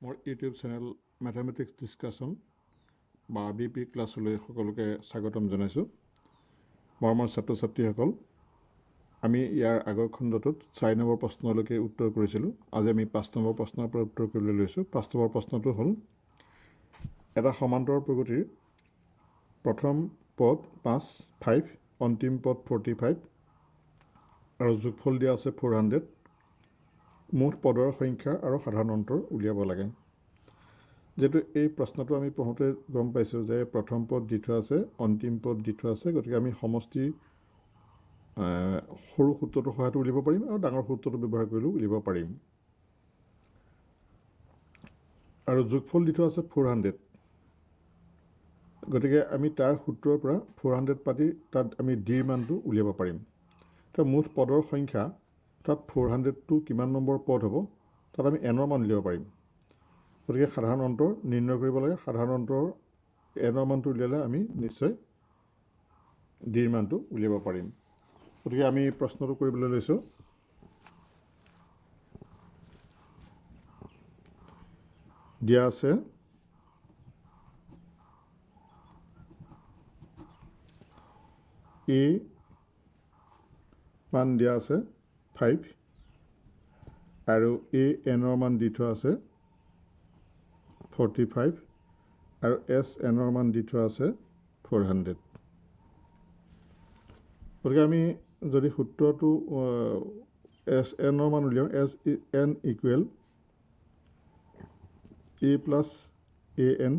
মোৰ YouTube channel mathematics discussion বা BP ক্লাছলৈ সকলোকে স্বাগতম জনাইছোঁ। মৰমৰ ছাত্ৰ ছাত্ৰীসকল, আমি ইয়াৰ আগৰ খণ্ডটোত 4 নম্বৰ প্ৰশ্নলৈকে উত্তৰ কৰিছিলোঁ। আজি আমি 5 নম্বৰ প্ৰশ্নৰ পৰা উত্তৰ কৰিবলৈ লৈছোঁ। 5 নম্বৰ প্ৰশ্নটো হ'ল, এটা সমান্তৰ প্ৰগতিৰ প্ৰথম পদ 5 অন্তিম পদ 45 আৰু যোগফল দিয়া আছে 400। মুঠ পদৰ সংখ্যা আৰু সাধাৰণ অন্তৰ উলিয়াব লাগে। যেহেতু এই প্ৰশ্নটো আমি পঢ়োঁতে গম পাইছোঁ যে প্ৰথম পদ দি থোৱা আছে, অন্তিম পদ দি থোৱা আছে, গতিকে আমি সমষ্টি সৰু সূত্ৰটোৰ সহায়তো উলিয়াব পাৰিম আৰু ডাঙৰ সূত্ৰটো ব্যৱহাৰ কৰিলেও উলিয়াব পাৰিম। আৰু যোগফল দি থোৱা আছে 400, গতিকে আমি তাৰ সূত্ৰৰ পৰা 400 পাতি তাত আমি ডিৰ মানটো উলিয়াব পাৰিম। তো মুঠ পদৰ সংখ্যা তাত 400টো কিমান নম্বৰ পদ হ'ব, তাত আমি এনৰ মান উলিয়াব পাৰিম। গতিকে সাধাৰণ অন্তৰ নিৰ্ণয় কৰিব লাগে। সাধাৰণ অন্তৰ এনৰ মানটো উলিয়ালে আমি নিশ্চয় ডিৰ মানটো উলিয়াব পাৰিম। গতিকে আমি প্ৰশ্নটো কৰিবলৈ লৈছোঁ। দিয়া আছে এ মান দিয়া আছে 5 আৰু এ এনৰ মান দি থোৱা আছে 45 আৰু এছ এনৰ মান দি থোৱা আছে 400। গতিকে আমি যদি সূত্ৰটো এছ এনৰ মান উলিয়াওঁ, S N equal A plus A N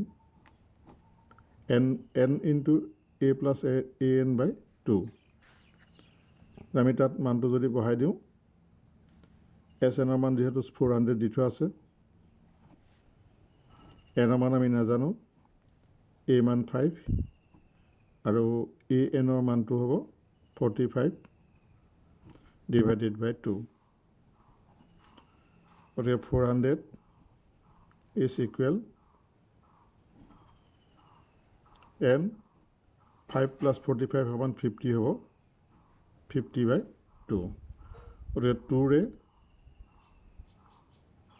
N into A plus A N by 2। আমি তাত মানটো যদি বহাই দিওঁ, এছ এনৰ মান যিহেতু 400 দি থোৱা আছে, এনৰ মান আমি নাজানো, এ মান 5 আৰু এ এনৰ মানটো হ'ব 45 ডিভাইডেড বাই 2। গতিকে 400 ইজ ইকুৱেল এন 5 প্লাছ 45 সমান 50 হ'ব, 50 বাই 2। গতিকে 2ৰে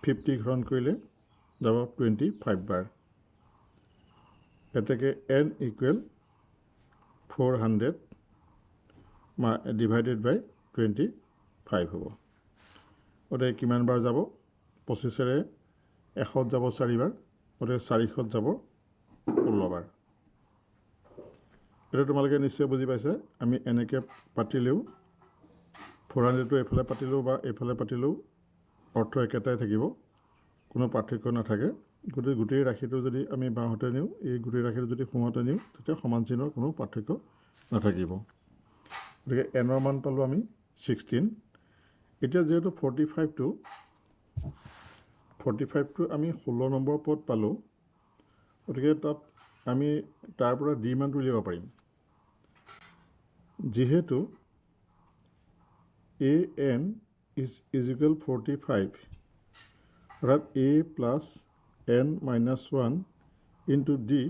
50 গ্ৰহণ কৰিলে যাব 25 বাৰ। এতেকে এন ইকুৱেল 400 ডিভাইডেড বাই 25 হ'ব। গতিকে কিমান বাৰ যাব? 25ৰে 100 যাব 4 বাৰ, গতিকে 400 যাব 16 বাৰ। এইটো তোমালোকে নিশ্চয় বুজি পাইছে। আমি এনেকৈ পাতিলেও 400টো এইফালে পাতিলেও বা এইফালে পাতিলেও অৰ্থ একেটাই থাকিব, কোনো পাৰ্থক্য নাথাকে। গতিকে গোটেই ৰাশিটো যদি আমি বাওঁহাতে নিওঁ, এই গোটেই ৰাশিটো যদি সোঁহাতে নিওঁ, তেতিয়া সমান চিহ্নৰ কোনো পাৰ্থক্য নাথাকিব। গতিকে এনৰ মান পালোঁ আমি 16। এতিয়া যিহেতু 45টো আমি 16 নম্বৰ পদ পালোঁ, গতিকে তাত আমি তাৰ পৰা ডি মানটো উলিয়াব পাৰিম। যিহেতু এ এন ইজ ইকুৱেল 45, অৰ্থাৎ A plus N minus 1 into D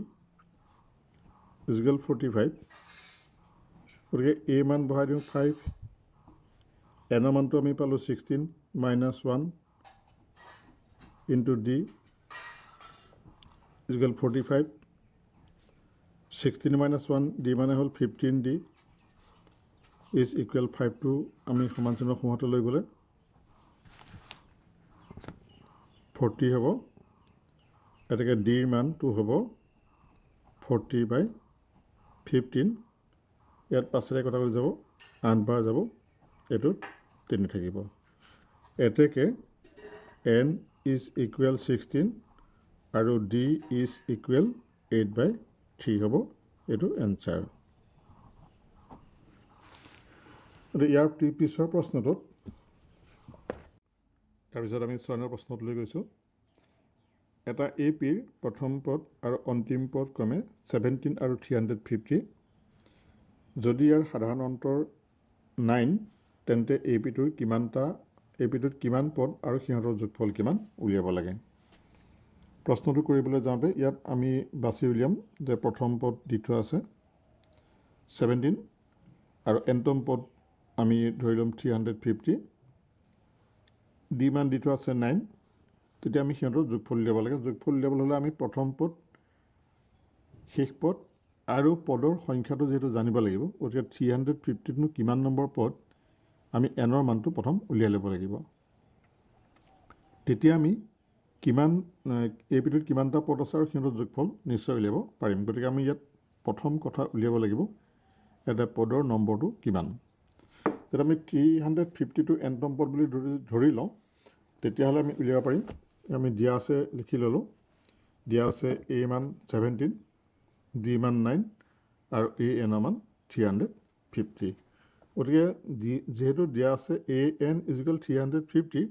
is equal 45, গতিকে এ মান বহাই দিওঁ 5, এনৰ মানটো আমি পালোঁ 16 minus 1 into D is equal 45, 16 minus 1 D মানে হ'ল 15 ডি ইজ ইকুৱেল 5টো আমি সমান চিহ্নৰ সোঁহাতে লৈ গ'লে 40 হ'ব। এতেকে ডিৰ মানটো হ'ব 40 বাই 15। ইয়াত 5ৰে কথা কৈ যাব, 8 বাৰ যাব, এইটোত 3 থাকিব। এতেকে এন ইজ ইকুৱেল 16 আৰু ডি ইজ ইকুৱেল 8 বাই 3 হ'ব, এইটো এনচাৰ। ইয়াৰ পিছৰ প্ৰশ্নটোত, তাৰপিছত আমি 6 নম্বৰ প্ৰশ্নটোলৈ গৈছোঁ। এটা এ পিৰ প্ৰথম পদ আৰু অন্তিম পদ ক্ৰমে 17 আৰু 350। যদি ইয়াৰ সাধাৰণ অন্তৰ 9, তেন্তে এ পিটোত কিমান পদ আৰু সিহঁতৰ যোগফল কিমান উলিয়াব লাগে। প্ৰশ্নটো কৰিবলৈ যাওঁতে ইয়াত আমি বাছি উলিয়াম যে প্ৰথম পদ দি থোৱা আছে 17 আৰু এনতম পদ আমি ধৰি ল'ম 350, ডি মান দি থোৱা আছে 9, তেতিয়া আমি সিহঁতৰ যোগফল উলিয়াব লাগে। যোগফল উলিয়াবলৈ হ'লে আমি প্ৰথম পদ, শেষ পদ আৰু পদৰ সংখ্যাটো যিহেতু জানিব লাগিব, গতিকে 350নো কিমান নম্বৰ পদ, আমি এনৰ মানটো প্ৰথম উলিয়াই ল'ব লাগিব। তেতিয়া আমি কিমান এই পিটোত কিমানটা পদ আছে আৰু সিহঁতৰ যোগফল নিশ্চয় উলিয়াব পাৰিম। গতিকে আমি ইয়াত প্ৰথম কথা উলিয়াব লাগিব এটা পদৰ নম্বৰটো কিমান। যদি আমি 350টো nতম পদ বুলি ধৰি লওঁ, তেতিয়াহ'লে আমি উলিয়াব পাৰিম। আমি দিয়া আছে লিখি ল'লোঁ, দিয়া আছে a মান 17, d মান 9 আৰু a n মান 350। গতিকে যিহেতু দিয়া আছে a n = 350,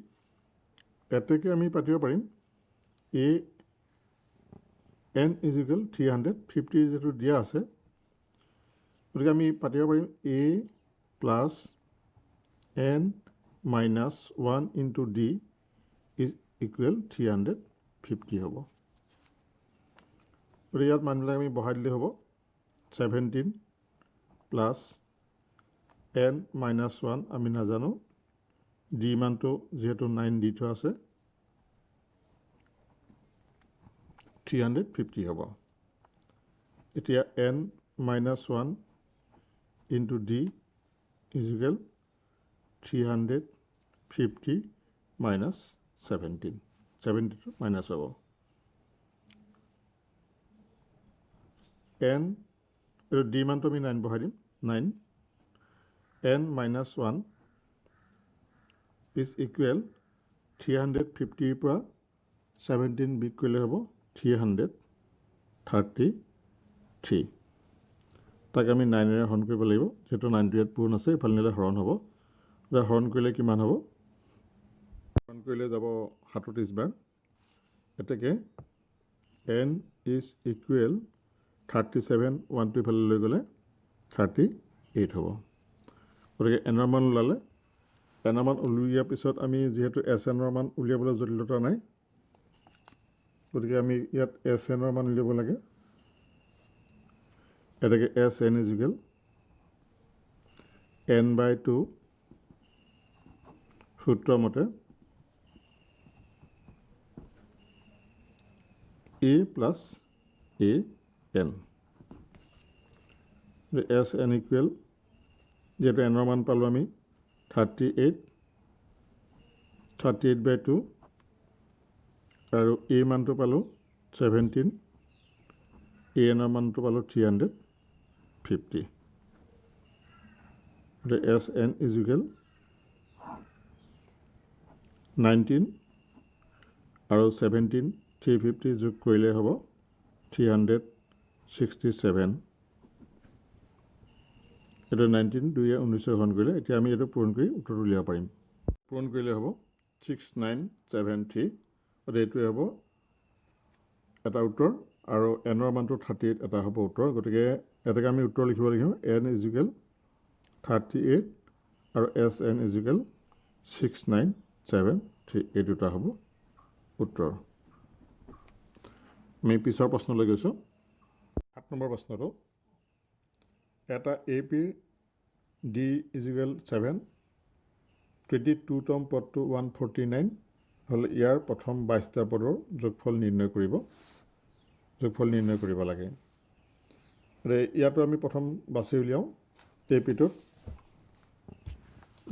এতেকে আমি পাতিব পাৰিম a n = 350 যিহেতু দিয়া আছে, গতিকে আমি পাতিব পাৰিম a + n - 1 × d = 350 হ'ব। গতিকে ইয়াত মানবিলাক আমি বহাই দিলে হ'ব 17 + n - 1 আমি নাজানো, d মানটো যিহেতু 9 দি থোৱা আছে, 350 হ'ব। এতিয়া n - 1 × d = 350 - 17, 70টো মাইনাছ হ'ব। n এইটো d মানটো আমি 9 বহাই দিম, 9 n - 1 = 350ৰ পৰা 17 বিয়োগ কৰিলে হ'ব 333। তাক আমি 9ৰে হৰণ কৰিব লাগিব, যিহেতু 9টো ইয়াত পূৰণ আছে, ইফালে নিলে হৰণ হ'ব। হৰণ কৰিলে কিমান হ'ব? হৰণ কৰিলে যাব 37 বাৰ। এতেকে n = 37, 1টো ইফালে লৈ গ'লে 38 হ'ব। গতিকে এনৰ মান ওলালে। এনৰ মান উলিওৱাৰ পিছত আমি যিহেতু SN ৰ মান উলিয়াবলৈ জটিলতা নাই, গতিকে আমি ইয়াত SN ৰ মান উলিয়াব লাগে। এতেকে SN = n/2 সূত্ৰ মতে a + an। SN = যিহেতু এনৰ মান পালোঁ আমি 38/2 আৰু a মানটো পালোঁ 17, an ৰ মানটো পালোঁ 350। SN = 19 আৰু 17, 350 যোগ কৰিলে হ'ব 367। এইটো 19, 2য়ে 19 হৰণ কৰিলে। এতিয়া আমি এইটো পূৰণ কৰি উত্তৰটো উলিয়াব পাৰিম। পূৰণ কৰিলে হ'ব 6973। গতিকে এইটোৱে হ'ব এটা উত্তৰ, আৰু এনৰ মানটো 38 এটা হ'ব উত্তৰ। গতিকে এটাকে আমি উত্তৰ লিখিব লাগিব, n = 38 আৰু SN = 6973। এই দুটা হ'ব উত্তৰ। আমি পিছৰ প্ৰশ্নলৈ গৈছোঁ। 7 নম্বৰ প্ৰশ্নটো, এটা APৰ d = 7, 22তম পদটো 149 হ'লে ইয়াৰ প্ৰথম 22টা পদৰ যোগফল নিৰ্ণয় কৰিব লাগে। ইয়াতো আমি প্ৰথম বাছি উলিয়াওঁ। APটোত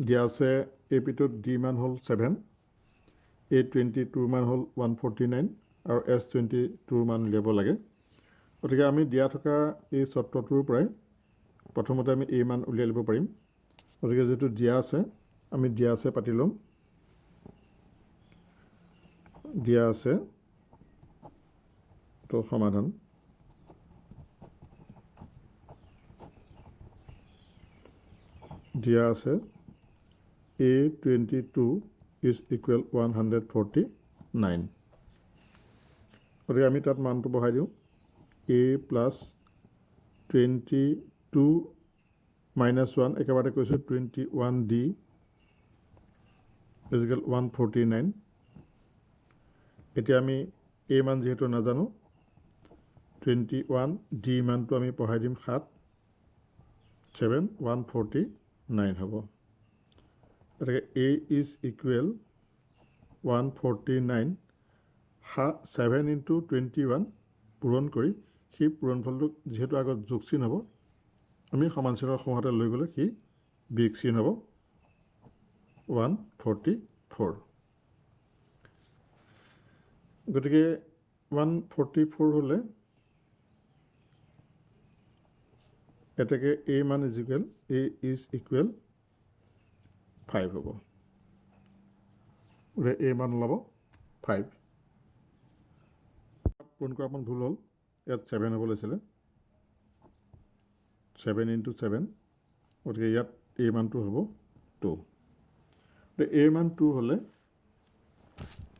দিয়া আছে, APটোত d মান হ'ল 7, A22ৰ মান হ'ল 149 আৰু S22ৰ মান উলিয়াব লাগে। গতিকে আমি দিয়া থকা এই চৰ্তটোৰ পৰাই প্ৰথমতে আমি a মান উলিয়াই ল'ব পাৰিম। গতিকে যিটো দিয়া আছে, আমি দিয়া আছে পাতি ল'ম। দিয়া আছে তো সমাধান। দিয়া আছে A22 = 149। গতিকে আমি তাত মানটো বহাই দিওঁ, a + 22 - 1 একেবাৰে কৈছোঁ 21d = 149। এতিয়া আমি a মান যিহেতু নাজানো, 21d মানটো আমি পঢ়াই দিম 7, 149 হ'ব। গতিকে a = 149 7 × 21 পূৰণ কৰি সেই পূৰণফলটোক যিহেতু আগত যোগ চিন হ'ব আমি সমান চিনৰ সোঁহাতে লৈ গ'লে সি বিয়োগ চিন হ'ব 144 গতিকে 144 হ'লে এটাকে a মান ইজ ইকুৱেল 5 হ'ব a মান ওলাব 5 পূৰণ কৰা অকণ ভুল হ'ল ইয়াত 7 হ'ব লাগিছিলে 7 × 7 গতিকে ইয়াত a মানটো হ'ব 2 a মান 2 হ'লে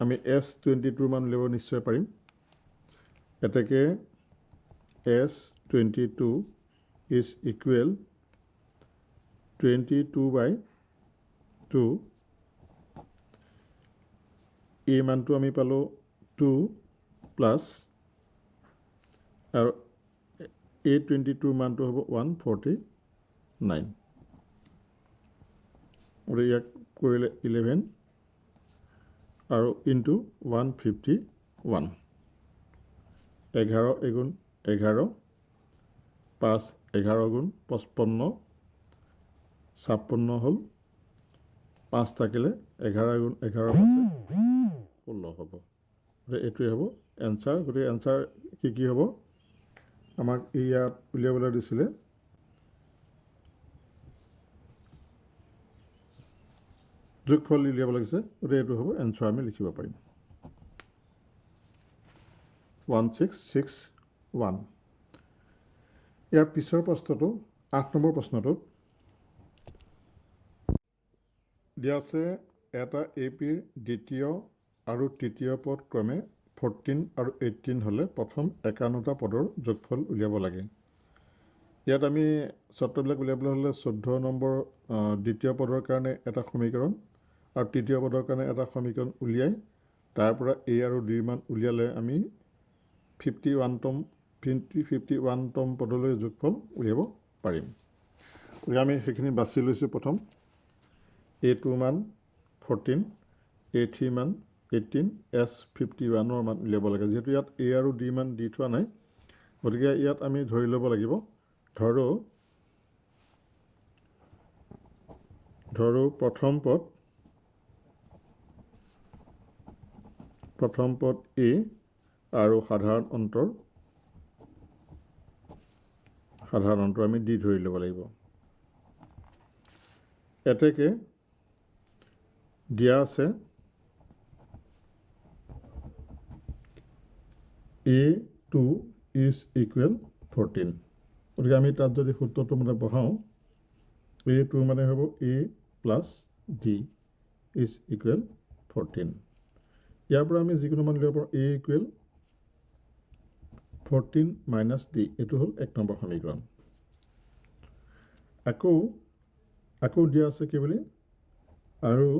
আমি S22 মান উলিয়াব নিশ্চয় পাৰিম এটাকে S22 is equal 22/2 a মানটো আমি পালোঁ 2 প্লাছ আৰু A22 মানটো হ'ব 149 আৰু ইয়াক কৰিলে 11 আৰু ইনটু 151 11 এগুণ 11 5 11 গুণ 55 56 হ'ল 5 থাকিলে 11 গুণ 11 আছে 16 হ'ব এইটোৱে হ'ব এনচাৰ গতিকে এনচাৰ কি হ'ব আমাক ইয়াত উলিয়াবলৈ দিছিলে যোগফল উলিয়াব লাগিছে গতিকে এইটো হ'ব এনচাৰ আমি লিখিব পাৰিম 1661 ইয়াৰ পিছৰ প্ৰশ্নটো 8 নম্বৰ প্ৰশ্নটোত দিয়া আছে এটা APৰ দ্বিতীয় আৰু তৃতীয় পদ ক্ৰমে 14 আৰু 18 হ'লে প্ৰথম 51টা পদৰ যোগফল উলিয়াব লাগে ইয়াত আমি চৰ্তবিলাক উলিয়াবলৈ হ'লে 14 নম্বৰ দ্বিতীয় পদৰ কাৰণে এটা সমীকৰণ আৰু তৃতীয় পদৰ কাৰণে এটা সমীকৰণ উলিয়াই তাৰ পৰা a আৰু d মান উলিয়ালে আমি 51তম পদলৈ যোগফল উলিয়াব পাৰিম গতিকে আমি সেইখিনি বাছি লৈছোঁ প্ৰথম A2 মান 14 A3 মান 18 S51ৰ মান উলিয়াব লাগে যিহেতু ইয়াত a আৰু d মান দি থোৱা নাই গতিকে ইয়াত আমি ধৰি ল'ব লাগিব ধৰো প্ৰথম পদ a আৰু সাধাৰণ অন্তৰ আমি দি ধৰি ল'ব লাগিব এতেকে দিয়া আছে A2 is equal 14 গতিকে আমি তাত যদি সূত্ৰটো মানে বহাওঁ A2 মানে হ'ব a plus d is equal 14 ইয়াৰ পৰা আমি যিকোনো মান উলিয়াব পাৰোঁ a equal 14 minus d এইটো হ'ল 1 নম্বৰ সমীকৰণ আকৌ দিয়া আছে কি বুলি আৰু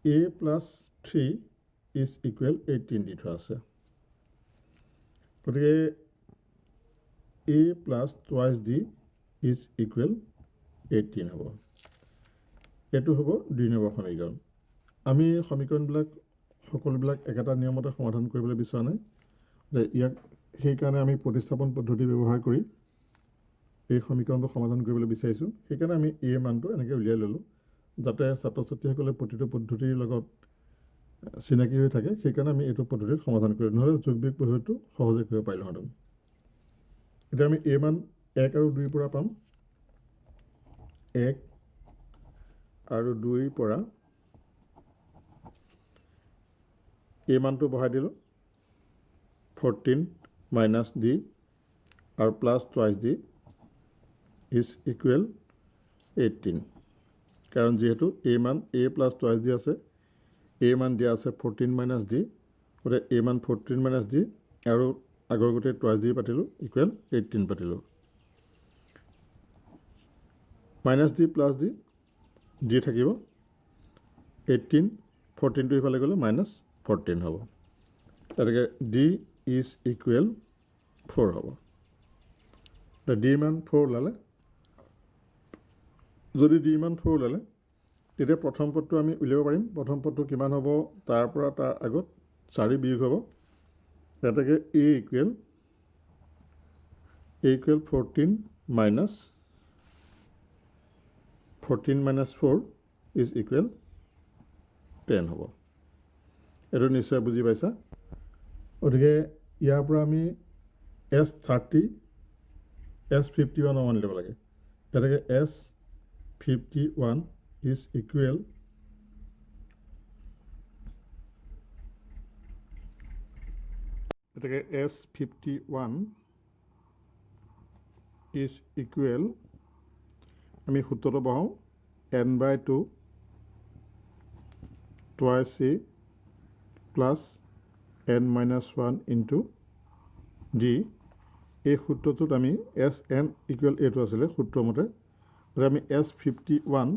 a plus 3 is equal 18 দি থোৱা আছে গতিকে a plus twice d is equal 18 হ'ব এইটো হ'ব 2 নম্বৰ সমীকৰণ আমি সমীকৰণবিলাক সকলোবিলাক একেটা নিয়মতে সমাধান কৰিবলৈ বিচৰা নাই ইয়াক সেইকাৰণে আমি প্ৰতিস্থাপন পদ্ধতি ব্যৱহাৰ কৰি এই সমীকৰণটো সমাধান কৰিবলৈ বিচাৰিছোঁ সেইকাৰণে আমি a মানটো এনেকৈ উলিয়াই ল'লোঁ যাতে ছাত্ৰ ছাত্ৰীসকলে প্ৰতিটো পদ্ধতিৰ লগত চিনাকি হৈ থাকে সেইকাৰণে আমি এইটো পদ্ধতিত সমাধান কৰিলোঁ নহ'লে যোগ বিয়োগ পদ্ধতিটো সহজে কৰিব পাৰিলোঁহেঁতেন এতিয়া আমি a মান 1 আৰু 2 পৰা পাম 1 আৰু 2 পৰা a মানটো বহাই দিলোঁ 14 minus d আৰু plus twice d is equal 18 কাৰণ যিহেতু a মান a প্লাছ টুৱাইছ d আছে a মান দিয়া আছে 14 minus d গতিকে a মান 14 minus d আৰু আগৰ গোটেই টুৱাইছ d পাতিলোঁ ইকুৱেল 18 পাতিলোঁ মাইনাছ d প্লাছ d থাকিব 18 14টো ইফালে গ'লে মাইনাছ 14 হ'ব গতিকে d is equal 4 হ'ব d মান 4 ওলালে যদি d মান 4 ওলালে তেতিয়া প্ৰথম পদটো আমি উলিয়াব পাৰিম প্ৰথম পদটো কিমান হ'ব তাৰ পৰা তাৰ আগত 4 বিয়োগ হ'ব এটাকে a equal 14 minus 4 is equal 10 হ'ব এইটো নিশ্চয় বুজি পাইছা গতিকে ইয়াৰ পৰা আমি S30 S51 মান ল'ব লাগে এটাকে S51 is equal এটাকে S51 is equal আমি সূত্ৰটো বহাওঁ n/2 twice a plus n-1 into d এই সূত্ৰটোত আমি Sn equal এইটো আছিলে সূত্ৰমতে আমি S51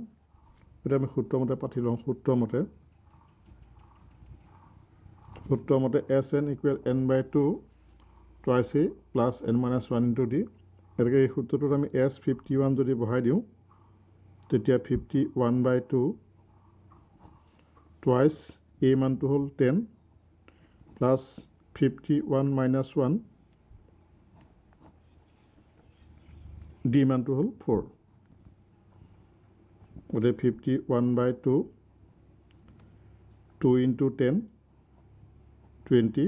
এটা আমি সূত্ৰমতে পাতি লওঁ সূত্ৰমতে Sn equal n/2 twice a plus n-1 into d এটাকে এই সূত্ৰটোত আমি S51 যদি বহাই দিওঁ তেতিয়া 51/2 twice a মানটো হ'ল 10 plus 51 minus 1 d মানটো হ'ল 4 গতিকে 51/2 2 into 10 20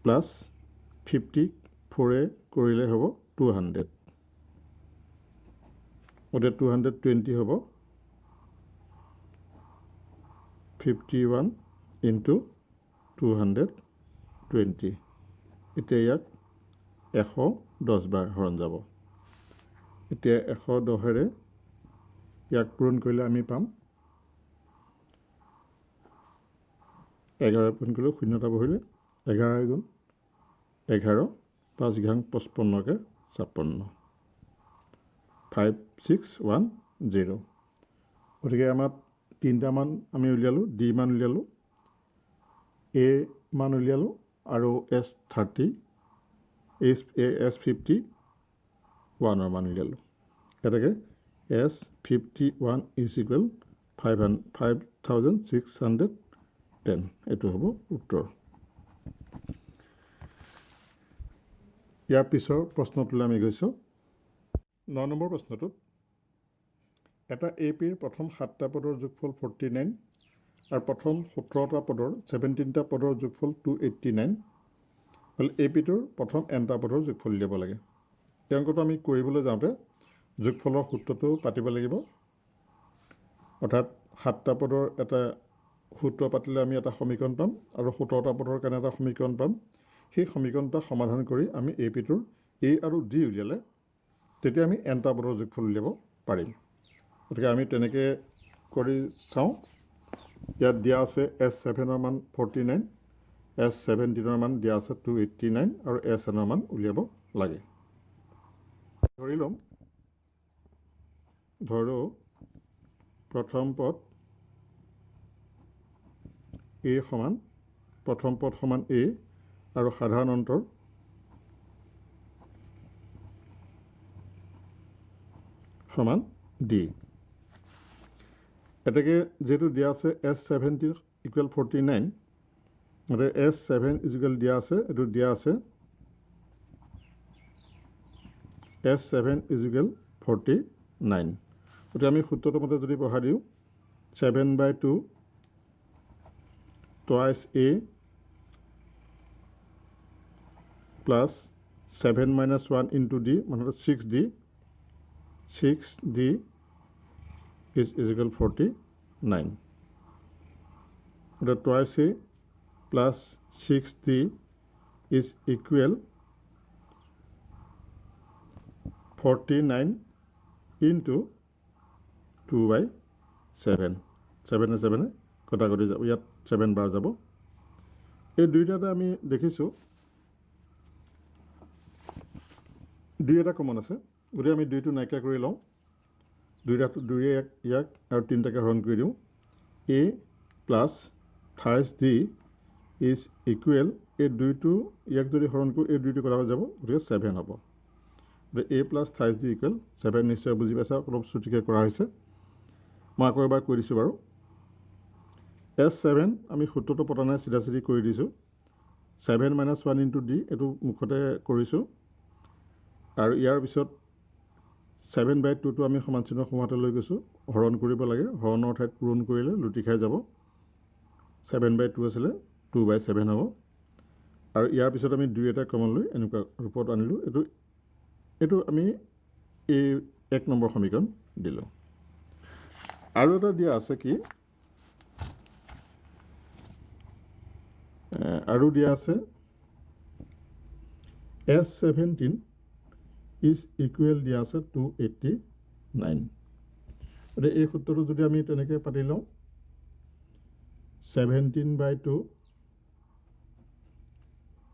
plus 50 4 কৰিলে হ'ব 200 গতিকে 220 হ'ব 51 into 220 এতিয়া ইয়াক 110 বাৰ হৰণ যাব এতিয়া 110ৰে ইয়াক পূৰণ কৰিলে আমি পাম 11 পূৰণ কৰিলে শূন্যতা বহিলে 11 গুণ 11 5 ঘাং 55কে 56 5610 গতিকে আমাৰ তিনিটা মান আমি উলিয়ালোঁ ডি মান উলিয়ালোঁ এ মান উলিয়ালোঁ আৰু S30 S51 মান উলিয়ালোঁ এটাকে S51 is equal 5610 এইটো হ'ব উত্তৰ ইয়াৰ পিছৰ প্ৰশ্নটোলৈ আমি গৈছোঁ 9 নম্বৰ প্ৰশ্নটোত এটা APৰ প্ৰথম 7টা পদৰ যোগফল 49 আৰু প্ৰথম 17টা পদৰ 17টা পদৰ যোগফল 289 হলে APটোৰ প্ৰথম nটা পদৰ যোগফল উলিয়াব লাগে এই অংকটো আমি কৰিবলৈ যাওঁতে যোগফলৰ সূত্ৰটো পাতিব লাগিব অৰ্থাৎ 7টা পদৰ এটা সূত্ৰ পাতিলে আমি এটা সমীকৰণ পাম আৰু 17টা পদৰ কাৰণে এটা সমীকৰণ পাম সেই সমীকৰণটা সমাধান কৰি আমি APটোৰ A আৰু D উলিয়ালে তেতিয়া আমি nটা পদৰ যোগফল উলিয়াব পাৰিম গতিকে আমি তেনেকৈ কৰি চাওঁ ইয়াত দিয়া আছে S7ৰ মান 49 S17ৰ মান দিয়া আছে 289 আৰু Snৰ মান উলিয়াব লাগে ধৰি ল'ম ধৰো প্ৰথম পদ A সমান প্ৰথম পদ সমান A আৰু সাধাৰণ অন্তৰ সমান D এটাকে যেহেতু দিয়া আছে S17 equal 49 আৰু S7 is equal দিয়া আছে এটো দিয়া আছে S7 is equal 49 গতিকে আমি সূত্ৰটো মতে যদি বহাই দিওঁ 7/2 twice A plus 7 minus 1 into D মানে 6D 6D is equal 49 the twice A plus 6D is equal 49 into 2/7 7 7 কটাকটি যাব ইয়াত 7 বাৰ যাব এই দুইটাতে আমি দেখিছোঁ দুই এটা কমন আছে গতিকে আমি দুইটো নাইকিয়া কৰি লওঁ দুইয়ে ইয়াক আৰু তিনিটাকে হৰণ কৰি দিওঁ A plus 28D is equal এই দুইটো ইয়াক যদি হৰণ কৰোঁ এই দুইটো কটা যাব গতিকে 7 হ'ব A plus 28D equal 7 নিশ্চয় বুজি পাইছা অলপ চুটিকৈ কৰা হৈছে মই আকৌ এবাৰ কৈ দিছোঁ বাৰু S7 আমি সূত্ৰটো পতা নাই, চিধা চিধি কৰি দিছোঁ। 7 - 1 ইনটু ডি এইটো মুখতে কৰিছোঁ। আৰু ইয়াৰ পিছত 7/2টো আমি সমানচিহ্নৰ সোঁহাতে লৈ গৈছোঁ, হৰণ কৰিব লাগে। হৰণৰ ঠাইত পূৰণ কৰিলে লুটি খাই যাব। 7/2 আছিলে 2/7 হ'ব। আৰু ইয়াৰ পিছত আমি 2 এটা কমন লৈ এনেকুৱা ৰূপত আনিলোঁ। এইটো আমি এই 1 নম্বৰ সমীকৰণ দিলোঁ। আৰু এটা দিয়া আছে কি, আৰু দিয়া আছে S17 ইজ ইকুৱেল দিয়া আছে 289। গতিকে এই সূত্ৰটো যদি আমি তেনেকৈ পাতি লওঁ, 17/2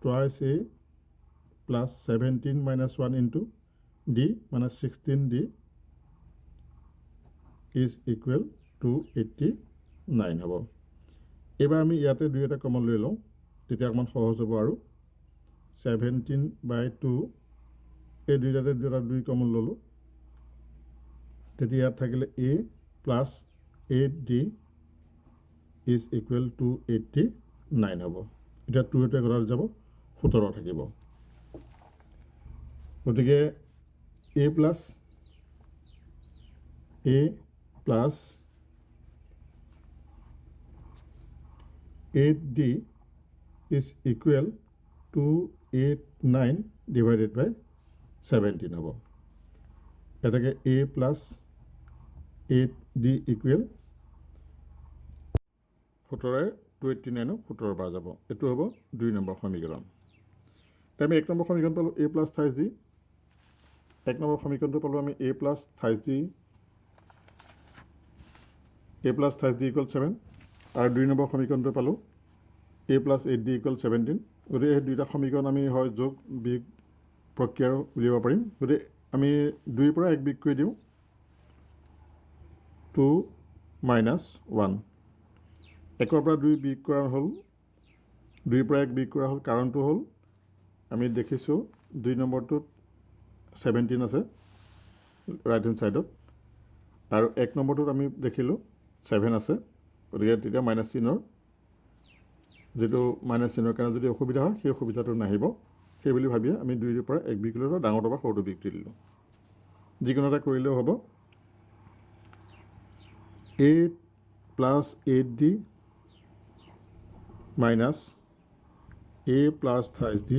twice a plus 17 - 1 into d মানে 16d is equal to 89 হ'ব। এইবাৰ আমি ইয়াতে 2 এটা কমন লৈ লওঁ, তেতিয়া অকণমান সহজ হ'ব। আৰু 17/2 এই 2 কমন ল'লোঁ, তেতিয়া ইয়াত থাকিলে a plus 8d is equal to 89 হ'ব। এতিয়া 2 এটা ঘৰত যাব, 17 থাকিব। গতিকে a plus 8d is equal to 89 divided by 17 হ'ব। এটাকে a plus 8d equal 17 289 17 পৰা যাব। এইটো হ'ব 2 নম্বৰ সমীকৰণ। আমি 1 নম্বৰ সমীকৰণ পালোঁ a plus 30d। 1 নম্বৰ সমীকৰণটো পালোঁ আমি a plus 30d equal 7। আৰু 2 নম্বৰ সমীকৰণটো পালোঁ a plus 8d equal 17। গতিকে এই দুইটা সমীকৰণ আমি হয় যোগ বিয়োগ প্ৰক্ৰিয়াৰ উলিয়াব পাৰিম। গতিকে আমি 2ৰ পৰা 1 বিয়োগ কৰি দিওঁ, 2 - 1। 1ৰ পৰা 2 বিয়োগ কৰা হ'ল, 2ৰ পৰা 1 বিয়োগ কৰা হ'ল। কাৰণটো হ'ল আমি দেখিছোঁ 2 নম্বৰটোত 17 আছে ৰাইট হেণ্ড ছাইডত, আৰু 1 নম্বৰটোত আমি দেখিলোঁ 7 আছে। গতিকে তেতিয়া মাইনাছ চিহ্নৰ যিটো মাইনাছ চিহ্নৰ কাৰণে যদি অসুবিধা হয়, সেই অসুবিধাটো নাহিব। সেইবুলি ভাবিয়ে আমি 2ৰ পৰা 1 বিয়োগ কৰিলোঁ, ডাঙৰটোৰ পৰা সৰুটো বিয়োগ দি দিলোঁ। যিকোনো এটা কৰিলেও হ'ব। 8 plus 8d minus a plus 30d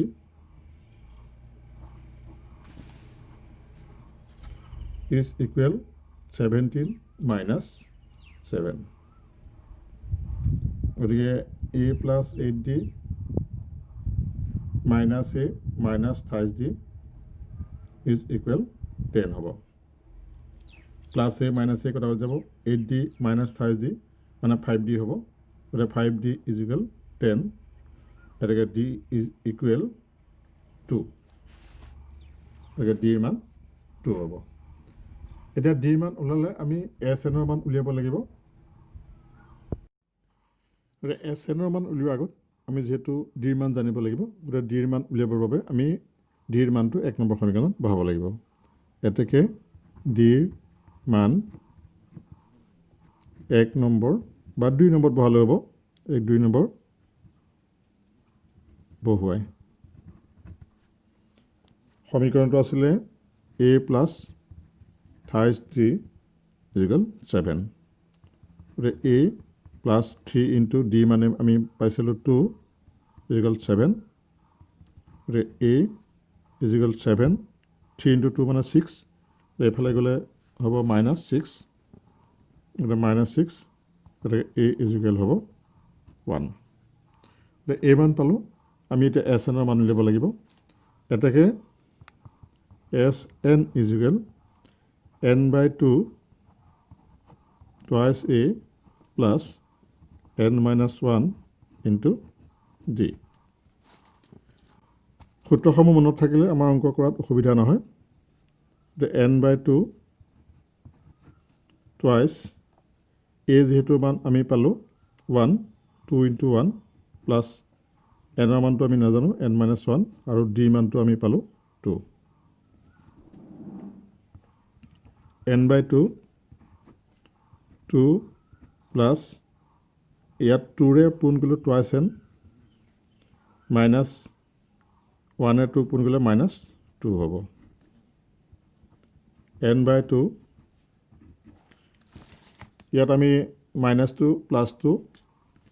is equal 17 minus 7. গতিকে a plus 8d minus a minus 30d is equal 10 হ'ব। প্লাছ a মাইনাছ a কটা যাব, 8d minus 30d মানে 5d হ'ব। গতিকে 5d is equal 10। গতিকে d is equal 2। গতিকে d ৰ মান 2 হ'ব। এতিয়া d ৰ মান ওলালে আমি SN ৰ মান উলিয়াব লাগিব। গতিকে SN ৰ মান উলিওৱাৰ আগত আমি যিহেতু d ৰ মান জানিব লাগিব, গতিকে d ৰ মান উলিয়াবৰ বাবে আমি d ৰ মানটো 1 নম্বৰ সমীকৰণত বহাব লাগিব। এতেকে d ৰ মান 1 নম্বৰ বা 2 নম্বৰত বহালে হ'ব। 2 নম্বৰ বহুৱাই সমীকৰণটো আছিলে a plus 30d equal 7। গতিকে a plus 3 into d মানে আমি পাইছিলোঁ 2 equal 7। গতিকে a is equal 7, 3 into 2 মানে 6। এইফালে গ'লে হ'ব -6। গতিকে -6। গতিকে a is equal হ'ব 1। গতিকে a মান পালোঁ। আমি এতিয়া SN ৰ মান উলিয়াব লাগিব। এটাকে SN is equal n/2 twice a plus n minus 1 into d। সূত্ৰসমূহ মনত থাকিলে আমাৰ অংক কৰাত অসুবিধা নহয়। n/2 twice a যিহেতু মান আমি পালোঁ 1, 2 into 1 প্লাছ n ৰ মানটো আমি নাজানো n minus 1, আৰু d মানটো আমি পালোঁ 2। n/2 2 plus ইয়াত 2ৰে পূৰণ কৰিলে টুৱাইছ n মাইনাছ 1ৰে 2 পূৰণ কৰিলে মাইনাছ 2 হ'ব n/2 ইয়াত আমি -2 +2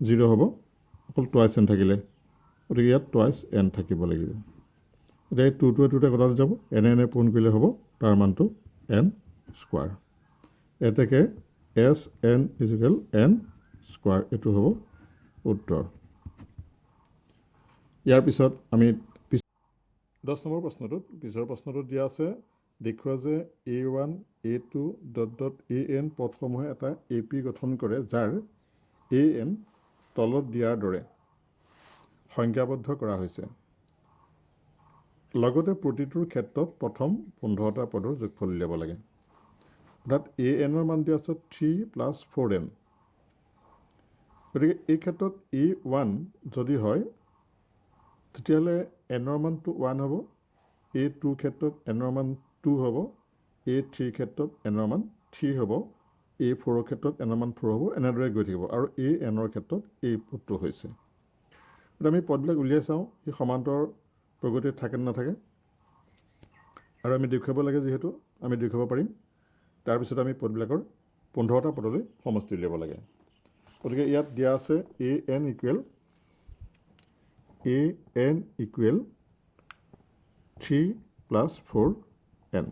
0 হ'ব অকল টুৱাইছ n থাকিলে গতিকে ইয়াত টুৱাইছ n থাকিব লাগিব এতিয়া এই 2টোৱে 2টোৱে কটাটো যাব n পূৰণ কৰিলে হ'ব তাৰ মানটো n স্কোৱাৰ এতেকে Sn = n স্কোৱাৰ এইটো হ'ব উত্তৰ ইয়াৰ পিছত আমি 10 নম্বৰ প্ৰশ্নটোত পিছৰ প্ৰশ্নটোত দিয়া আছে দেখুৱা যে a1 a2 ... an পদসমূহে এটা ap গঠন কৰে যাৰ an তলত দিয়াৰ দৰে সংখ্যাবদ্ধ কৰা হৈছে লগতে প্ৰতিটোৰ ক্ষেত্ৰত প্ৰথম 15টা পদৰ যোগফল উলিয়াব লাগে অৰ্থাৎ an ৰ মান দিয়া আছে 3 + 4n গতিকে এই ক্ষেত্ৰত a1 যদি হয় তেতিয়াহ'লে n ৰ মানটো 1 হ'ব a2 ক্ষেত্ৰত n ৰ মান 2 হ'ব a3 ক্ষেত্ৰত n ৰ মান 3 হ'ব a4 ক্ষেত্ৰত n ৰ মান 4 হ'ব এনেদৰে গৈ থাকিব আৰু an ৰ ক্ষেত্ৰত এই পদটো হৈছে এতিয়া আমি পদবিলাক উলিয়াই চাওঁ এই সমান্তৰ প্ৰগতিত থাকে নাথাকে আৰু আমি দেখুৱাব লাগে যিহেতু আমি দেখুৱাব পাৰিম তাৰপিছত আমি পদবিলাকৰ 15টা পদলৈ সমষ্টি উলিয়াব লাগে গতিকে ইয়াত দিয়া আছে an = 3 + 4n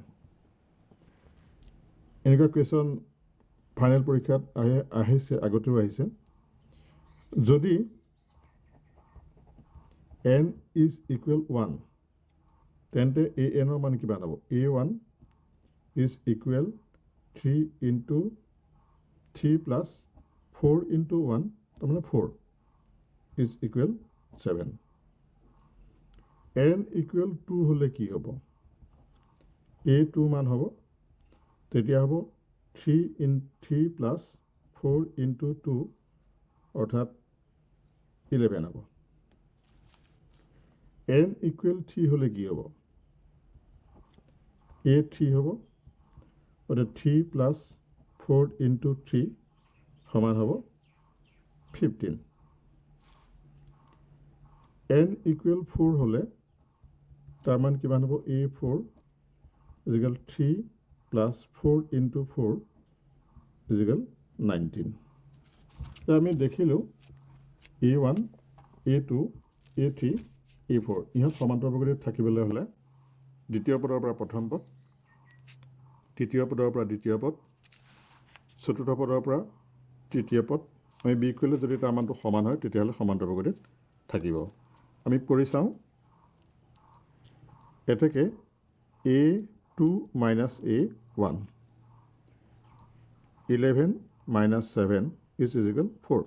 এনেকুৱা কুৱেশ্যন ফাইনেল পৰীক্ষাত আহিছে আগতেও আহিছে যদি n = 1 তেন্তে an ৰ মান কিমান হ'ব a1 = 3 × 3 + 4 × 1 তাৰমানে 4 = 7 n = 2 হ'লে কি হ'ব a2 মান হ'ব তেতিয়া হ'ব 3 + 4 × 2 অৰ্থাৎ 11 হ'ব n = 3 হ'লে কি হ'ব a3 হ'ব অৰ্থাৎ 3 + 4 × 3 সমান হ'ব 15 n = 4 হ'লে তাৰ মান কিমান হ'ব a4 = 3 + 4 × 4 = 19 আমি দেখিলোঁ a1 a2 a3 a4 ইহঁত সমান্তৰ প্ৰগতিত থাকিবলৈ হ'লে দ্বিতীয় পদৰ পৰা প্ৰথম পদ তৃতীয় পদৰ পৰা দ্বিতীয় পদ চতুৰ্থ পদৰ পৰা তৃতীয় পদ আমি বিয়োগ কৰিলে যদি তাৰ মানটো সমান হয় তেতিয়াহ'লে সমান্তৰ প্ৰগতিত থাকিব আমি কৰি চাওঁ এতেকে a2 - a1 11 - 7 = 4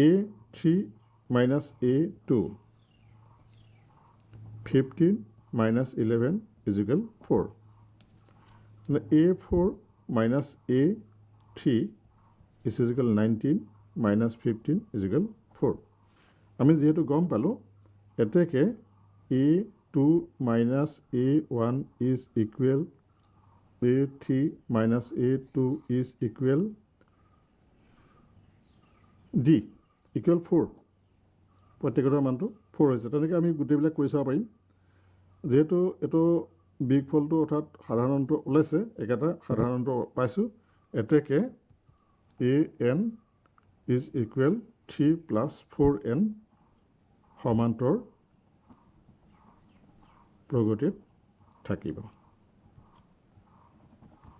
a3 - a2 15 - 11 = 4 a4 - a3 = 19 - 15 = 4 আমি যেহেতু গম পালোঁ এতেকে a2 - a1 is equal a3 - a2 is equal d = 4 প্ৰত্যেকটোৰ মানটো 4 হৈছে তেনেকৈ আমি গোটেইবিলাক কৰি চাব পাৰিম যেহেতু এইটো বিয়োগফলটো অৰ্থাৎ সাধাৰণটো ওলাইছে একেটা সাধাৰণটো পাইছোঁ এতেকে an is equal 3 + 4n সমান্তৰ প্ৰগতিত থাকিব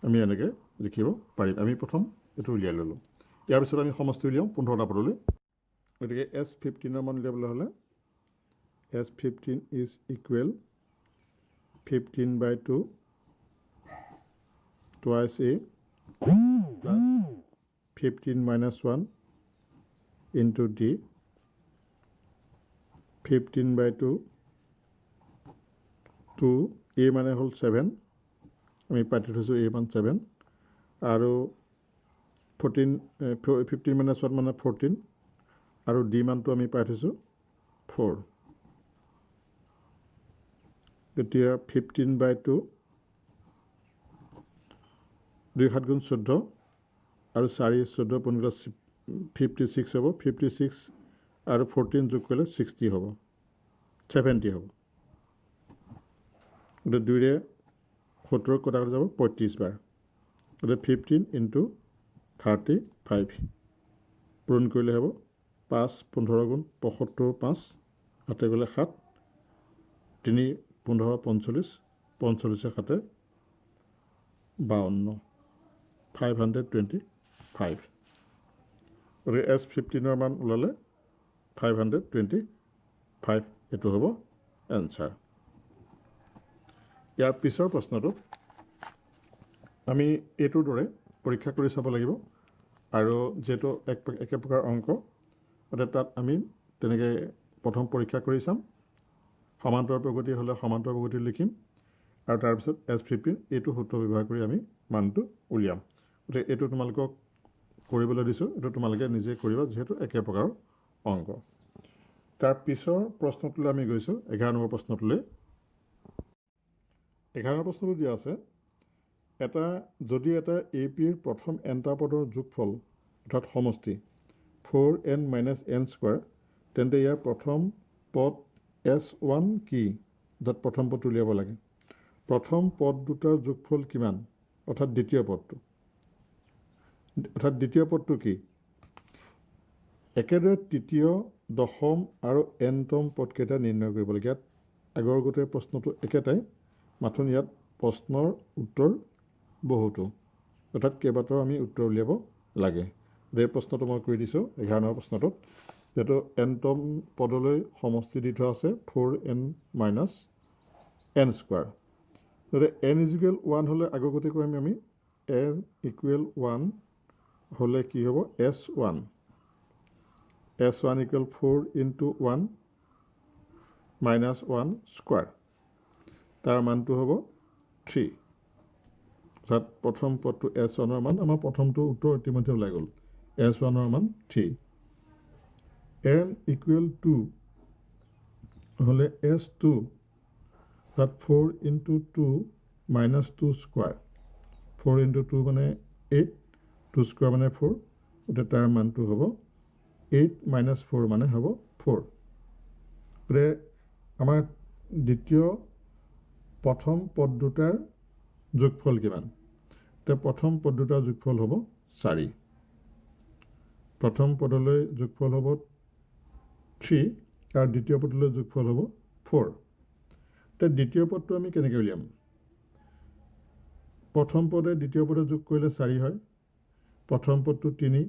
আমি এনেকৈ লিখিব পাৰিম আমি প্ৰথম এইটো উলিয়াই ল'লোঁ ইয়াৰ পিছত আমি সমষ্টি উলিয়াওঁ 15টা পদলৈ গতিকে S15 ৰ মান উলিয়াবলৈ হ'লে S15 is equal 15/2 twice a plus 15 - 1 into d 15/2 2 a মানে হ'ল 7 আমি পাতি থৈছোঁ a মান 7 আৰু 15 - 1 মানে 14 আৰু d মানটো আমি পাই থৈছোঁ 4 এতিয়া 15/2 2 × 7 = 14 আৰু 4 × 14 = 56 হ'ব 56 আৰু 14 যোগ কৰিলে 60 হ'ব 70 হ'ব গতিকে 2ৰে 70 কটা যাব 35 বাৰ গতিকে 15 × 35 পূৰণ কৰিলে হ'ব 5 15 গুণ 75 5 8 গ'লে 7 3 15 45 45 7 52 525 গতিকে S15ৰ মান ওলালে 525 এইটো হ'ব এনচাৰ ইয়াৰ পিছৰ প্ৰশ্নটো আমি এইটোৰ দৰে পৰীক্ষা কৰি চাব লাগিব আৰু যেহেতু একে প্ৰকাৰ অংক গতিকে তাত আমি তেনেকৈ প্ৰথম পৰীক্ষা কৰি চাম সমান্তৰ প্ৰগতি হ'লে সমান্তৰ প্ৰগতি লিখিম আৰু তাৰপিছত S15 এইটো সূত্ৰ ব্যৱহাৰ কৰি আমি মানটো উলিয়াম গতিকে এইটো তোমালোকক কৰিবলৈ দিছোঁ এইটো তোমালোকে নিজে কৰিবা যেহেতু একে প্ৰকাৰৰ অংক তাৰ পিছৰ প্ৰশ্নটোলৈ আমি গৈছোঁ 11 নম্বৰ প্ৰশ্নটোলৈ 11 নম্বৰ প্ৰশ্নটো দিয়া আছে যদি এটা APৰ প্ৰথম nটা পদৰ যোগফল অৰ্থাৎ সমষ্টি 4n - n² তেন্তে ইয়াৰ প্ৰথম পদ S1 কি য'ত প্ৰথম পদটো উলিয়াব লাগে প্ৰথম পদ দুটাৰ যোগফল কিমান অৰ্থাৎ দ্বিতীয় পদটো কি একেদৰে তৃতীয় দশম আৰু nতম পদকেইটা নিৰ্ণয় কৰিব লাগে ইয়াত আগৰ গোটেই প্ৰশ্নটো একেটাই মাথোন ইয়াত প্ৰশ্নৰ উত্তৰ বহুতো অৰ্থাৎ কেইবাটাও আমি উত্তৰ উলিয়াব লাগে এই প্ৰশ্নটো মই কৰি দিছোঁ 11 নম্বৰ প্ৰশ্নটোত যেহেতু nতম পদলৈ সমষ্টি দি থোৱা আছে 4n - n² গতিকে n = 1 হ'লে আগৰ গতি কৰিম আমি n = 1 হ'লে কি হ'ব S1 = 4 × 1 - 1² তাৰ মানটো হ'ব 3 অৰ্থাৎ প্ৰথম পদটো S1ৰ মান আমাৰ প্ৰথমটো উত্তৰ ইতিমধ্যে ওলাই গ'ল S1ৰ মান 3 n = 2 হ'লে S2 অৰ্থাৎ 4 × 2 - 2² 4 × 2 মানে 8 2² মানে 4 গতিকে তাৰ মানটো হ'ব 8 - 4 মানে হ'ব 4 গতিকে আমাৰ প্ৰথম পদ দুটাৰ যোগফল কিমান প্ৰথম পদ দুটাৰ যোগফল হ'ব 4 প্ৰথম পদলৈ যোগফল হ'ব 3 আৰু দ্বিতীয় পদলৈ যোগফল হ'ব 4 দ্বিতীয় পদটো আমি কেনেকৈ উলিয়াম প্ৰথম পদে দ্বিতীয় পদে যোগ কৰিলে 4 হয় প্ৰথম পদটো 3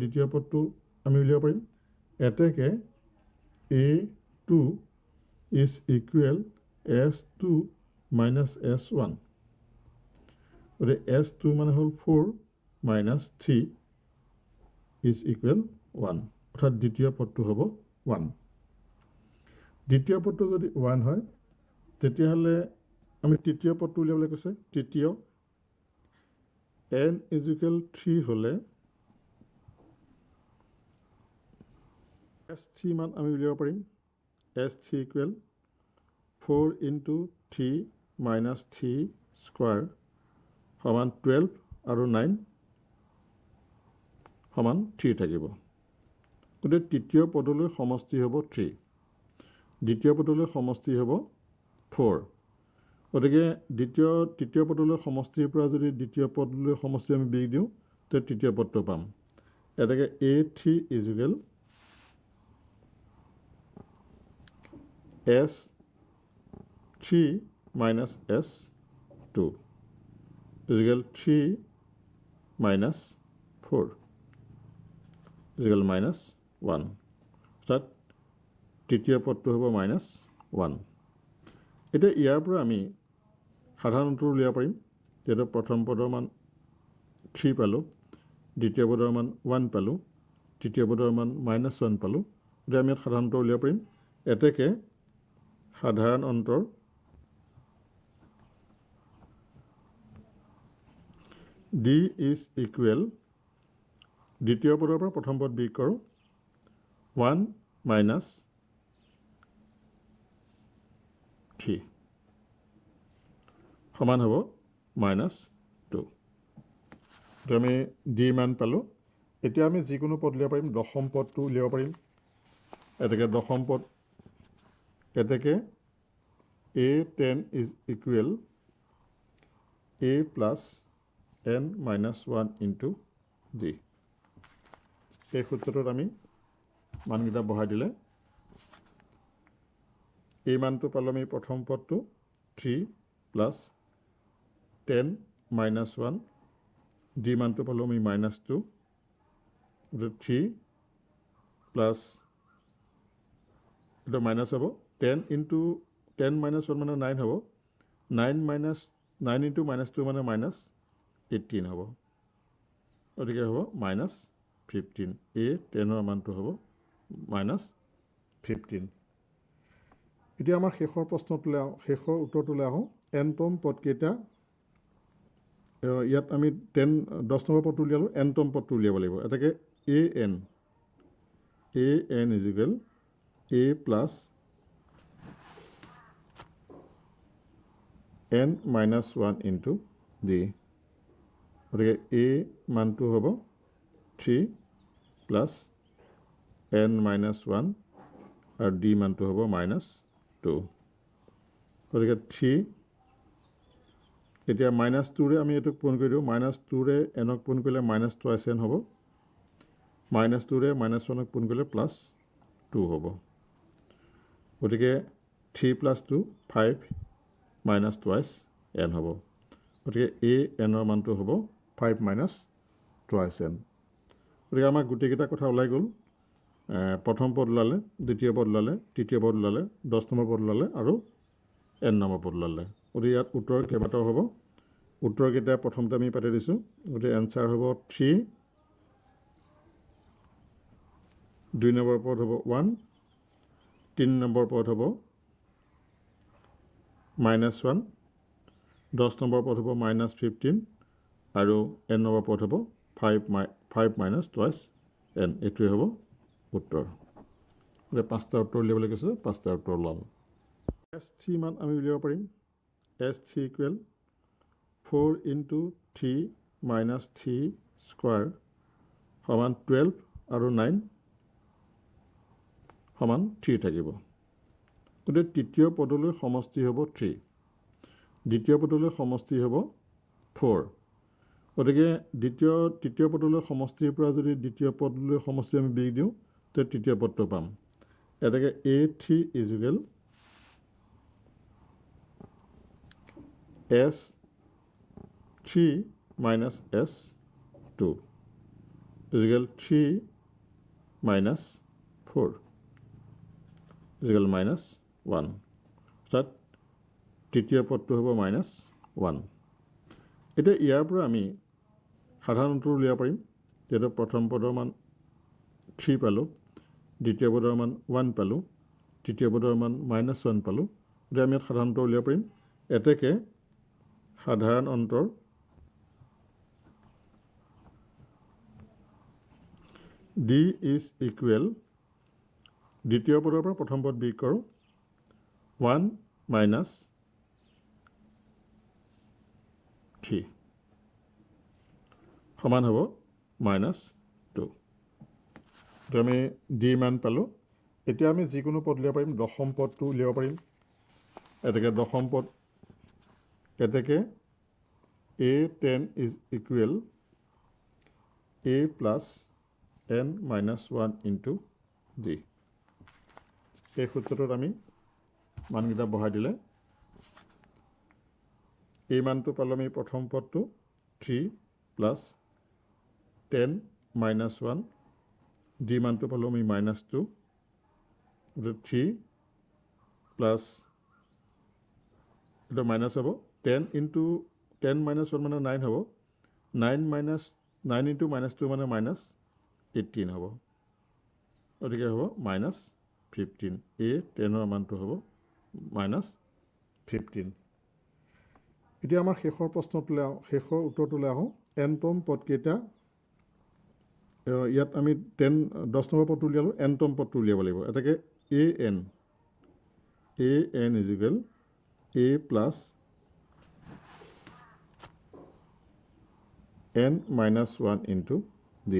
দ্বিতীয় পদটো আমি উলিয়াব পাৰিম এতেকে A2 is equal S2 - S1 গতিকে S2 মানে হ'ল 4 - 3 is equal 1 অৰ্থাৎ দ্বিতীয় পদটো হ'ব 1 দ্বিতীয় পদটো যদি 1 হয় তেতিয়াহ'লে আমি তৃতীয় পদটো উলিয়াবলৈ কৈছে তৃতীয় n = 3 হ'লে S3 মান আমি উলিয়াব পাৰিম S3 = 4 × 3 - 3² = 12 আৰু 9 = 3 থাকিব গতিকে তৃতীয় পদলৈ সমষ্টি হ'ব 3 দ্বিতীয় পদলৈ সমষ্টি হ'ব 4 গতিকে তৃতীয় পদলৈ সমষ্টিৰ পৰা যদি দ্বিতীয় পদলৈ সমষ্টি আমি বিয়োগ দিওঁ তেতিয়া তৃতীয় পদটো পাম এতেকে A3 = S3 - S2 = 3 - 4 = -1 অৰ্থাৎ তৃতীয় পদটো হ'ব -1 এতিয়া ইয়াৰ পৰা আমি সাধাৰণ উত্তৰ উলিয়াব পাৰিম যেহেতু প্ৰথম পদৰ মান 3 পালোঁ দ্বিতীয় পদৰ মান 1 পালোঁ তৃতীয় পদৰ মান -1 পালোঁ গতিকে আমি ইয়াত সাধাৰণ উত্তৰ উলিয়াব পাৰিম এতেকে সাধাৰণ অন্তৰ D is equal দ্বিতীয় পদৰ পৰা প্ৰথম পদ বিয়োগ কৰোঁ 1 - 3 সমান হ'ব -2 তো আমি D মান পালোঁ এতিয়া আমি যিকোনো পদ উলিয়াব পাৰিম দশম পদটো উলিয়াব পাৰিম এতেকে দশম পদ এতেকে a10 is equal a plus n minus 1 into g এই সূত্ৰটোত আমি মানকেইটা বহাই দিলে এই মানটো পালো আমি প্ৰথম পদটো 3 plus 10 minus 1 d মানটো পালো আমি minus 2 3 plus এটা মাইনাস হব 10 into 10 minus 1 মানে 9 হব 9 minus 9 into minus 2 মানে minus 18 হব ওদিকে হব minus 15 a 10 এর মানটো হব minus 15 এতিয়া আমাৰ শেষৰ প্ৰশ্নটোলৈ শেষৰ উত্তৰটোলৈ আহো nতম পদকেইটা ইয়াত আমি 10 নম্বৰ পদটো উলিয়ালো nতম পদটো উলিয়াব লাগিব এটাকে an is equal a plus n minus 1 into d ওদিকে a মানটো হব 3 plus n minus 1 আর d মানটো হব minus 2 ওদিকে 3 এতিয়া minus 2 রে আমি এটুক পূরণ কৰি দিও minus 2 ৰে nক পূৰণ কৰিলে minus 2 n হব minus 2 ৰে minus 1 ক পূৰণ কৰিলে plus 2 হব ওদিকে 3 plus 2 5 minus twice n হব ওদিকে a n এর মানটো হব 5 minus twice n ওদিকে আমাৰ গুটিকেইটা কথা ওলাই গ'ল প্ৰথম পদ ওলালে দ্বিতীয় পদ ওলালে তৃতীয় পদ ওলালে 10 নম্বৰ পদ ওলালে আৰু n নম্বৰ পদ ওলালে ওদিকে ইয়াত উত্তৰ কেইবাটাও হ'ব উত্তৰকেইটা প্ৰথমতে আমি পাতি দিছো ওদিকে এনসাৰ হ'ব 3 2 নম্বৰ পদ হ'ব 1 3 নম্বৰ পদ হ'ব minus 1 10 নম্বৰ পদ হ'ব minus 15 আৰু n নম্বৰ পদ হ'ব 5 minus twice n এটোৱে হ'ব উত্তৰ ওৰে পাঁচটা উত্তৰ উলিয়াবলৈ কৈছে পাঁচটা উত্তৰ ওলাল s3 মান আমি উলিয়াব পাৰিম s3 equal 4 into 3 minus 3 square সমান 12 আৰু 9 সমান 3 থাকিব ওতে তৃতীয় পদলৈ সমষ্টি হ'ব 3 দ্বিতীয় পদলৈ সমষ্টি হ'ব 4 ওদিকে তৃতীয় পদলৈ সমষ্টিৰ পৰা যদি দ্বিতীয় পদলৈ সমষ্টি আমি বিয়োগ দিওঁ তে তৃতীয় পদটো পাম এটাকে a3 is equal s3 minus s2 is equal 3 minus 4 is equal minus 1 অর্থাৎ তৃতীয় পদটো হ'ব minus 1 এটা ইয়াৰ পৰা আমি সাধাৰণ উত্তৰ উলিয়াব পাৰিম যেটা প্ৰথম পদৰ মান 3 পালো দ্বিতীয় পদৰ মান 1 পালো তৃতীয় পদৰ মান -1 পালো এটা আমি সাধাৰণ উত্তৰ উলিয়াব পাৰিম এতেকে সাধাৰণ অন্তৰ d is equal দ্বিতীয় পদৰ পৰা প্ৰথম পদ বিয়োগ কৰো 1 minus 3 সমান হ'ব -2 তো আমি d মান পালো এতিয়া আমি যিকোনো পদ উলিয়াব পাৰিম দশম পদটো উলিয়াব পাৰিম এতেকে দশম পদ এতেকে a10 is equal a plus n minus 1 into d এই সূত্ৰটোত আমি মানকেইটা বহাই দিলে এই মানটো পালো আমি প্ৰথম পদটো 3 plus 10 minus 1 d মানটো পালো আমি -2 3 plus এটা মাইনাস হ'ব 10 into 10 minus 1 মানে 9 হ'ব 9 into -2 মানে -18 হ'ব ওদিকে হ'ব -15 a 10 এর মানটো হ'ব -15 এতিয়া আমাৰ শেষৰ প্ৰশ্নটোলৈ শেষৰ উত্তৰটোলৈ আহো nতম পদকেইটা ইয়াত আমি 10 নম্বৰ পদটো উলিয়ালো nতম পদটো উলিয়াব লাগিব এটাকে an is equal a plus n minus 1 into d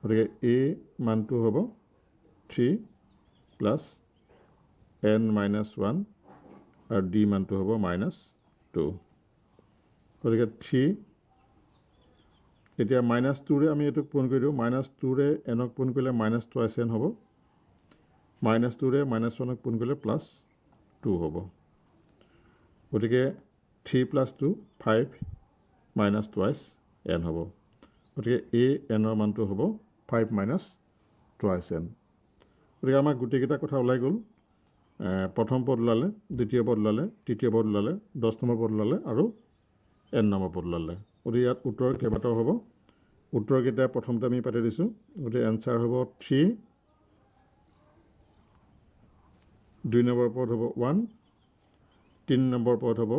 গতিকে এ মানটো হ'ব 3 প্লাছ n মাইনাছ 1 আৰু ডি মানটো হ'ব -2 গতিকে 3 এতিয়া -2ৰে আমি এইটোক পূৰণ কৰি দিওঁ -2ৰে nক পূৰণ কৰিলে -2 n হ'ব -2ৰে -1ক পূৰণ কৰিলে +2 হ'ব গতিকে 3 + 2 5 -2 n হ'ব গতিকে a nৰ মানটো হ'ব 5 - 2 n গতিকে আমাৰ গোটেইকেইটা কথা ওলাই গ'ল প্ৰথম পদ ওলালে দ্বিতীয় পদ ওলালে তৃতীয় পদ ওলালে 10 নম্বৰ পদ ওলালে আৰু n নম্বৰ পদ ওলালে গতিকে ইয়াত উত্তৰ কেইবাটাও হ'ব উত্তৰকেইটা প্ৰথমতে আমি পাতি দিছোঁ গতিকে এনচাৰ হ'ব 3 2 নম্বৰ পদ হ'ব 1 3 নম্বৰ পদ হ'ব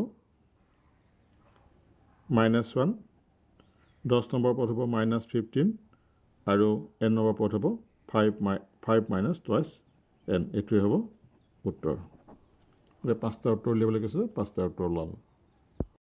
-1 10 নম্বৰ পদ হ'ব -15 আৰু n নম্বৰ পদ হ'ব 5 - 2 n এইটোৱে হ'ব উত্তৰ গতিকে 5টা উত্তৰ উলিয়াবলৈ কৈছে 5টা উত্তৰ ওলাল